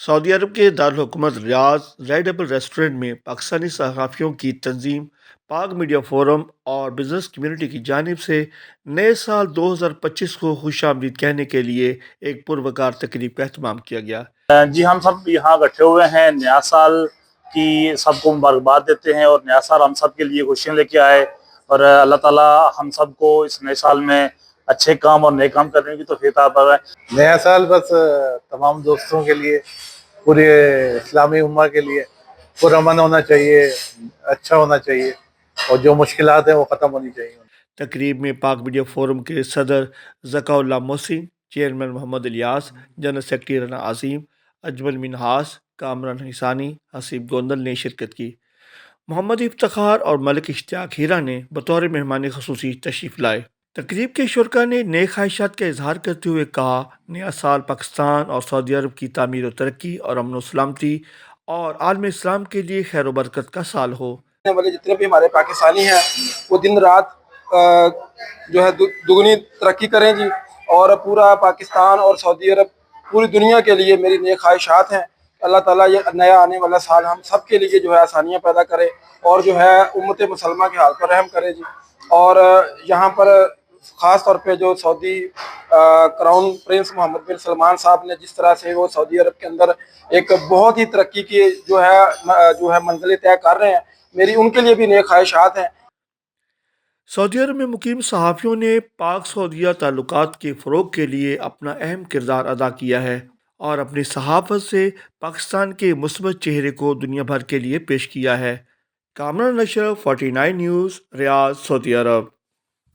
سعودی عرب کے دارالحکومت ریاض red apple restaurant میں پاکستانی صحافیوں کی تنظیم پاک میڈیا فورم اور بزنس کمیونٹی کی جانب سے نئے سال 2025 کو خوش آمدید کہنے کے لیے ایک پروقار تقریب کا اہتمام کیا گیا۔ جی ہم سب یہاں اکٹھے ہوئے ہیں نیا سال کی سب کو مبارکباد دیتے ہیں، اور نیا سال ہم سب کے لیے خوشیاں لے کے آئے، اور اللہ تعالیٰ ہم سب کو اس نئے سال میں اچھے کام اور نئے کام کرنے کی توفیق عطا فرمائے۔ نیا سال بس تمام دوستوں کے لیے، پورے اسلامی امہ کے لیے پرامن ہونا چاہیے، اچھا ہونا چاہیے، اور جو مشکلات ہیں وہ ختم ہونی چاہیے۔ تقریب میں پاک میڈیا فورم کے صدر ذکاء اللہ محسن، چیئرمین محمد الیاس، جنرل سیکرٹری رنا عظیم، اجمل منہاس، کامران حسانی، حسیب گوندل نے شرکت کی۔ محمد افتخار اور ملک اشتیاق ہیرا نے بطور مہمان خصوصی تشریف لائے۔ تقریب کے شرکاء نے نیک خواہشات کا اظہار کرتے ہوئے کہا، نیا سال پاکستان اور سعودی عرب کی تعمیر و ترقی اور امن و سلامتی اور عالم اسلام کے لیے خیر و برکت کا سال ہو۔ والے جتنے بھی ہمارے پاکستانی ہیں وہ دن رات جو ہے دگنی ترقی کریں جی، اور پورا پاکستان اور سعودی عرب پوری دنیا کے لیے میری نیک خواہشات ہیں۔ اللہ تعالیٰ یہ نیا آنے والا سال ہم سب کے لیے جو ہے آسانیاں پیدا کرے، اور جو ہے امت مسلمہ کے حال پر رحم کرے جی۔ اور یہاں پر خاص طور پہ جو سعودی کراؤن پرنس محمد بن سلمان صاحب نے جس طرح سے وہ سعودی عرب کے اندر ایک بہت ہی ترقی کی جو ہے منزلیں طے کر رہے ہیں، میری ان کے لیے بھی نیک خواہشات ہیں۔ سعودی عرب میں مقیم صحافیوں نے پاک سعودیہ تعلقات کے فروغ کے لیے اپنا اہم کردار ادا کیا ہے اور اپنی صحافت سے پاکستان کے مثبت چہرے کو دنیا بھر کے لیے پیش کیا ہے۔ کامران نشر 49 نیوز، ریاض، سعودی عرب۔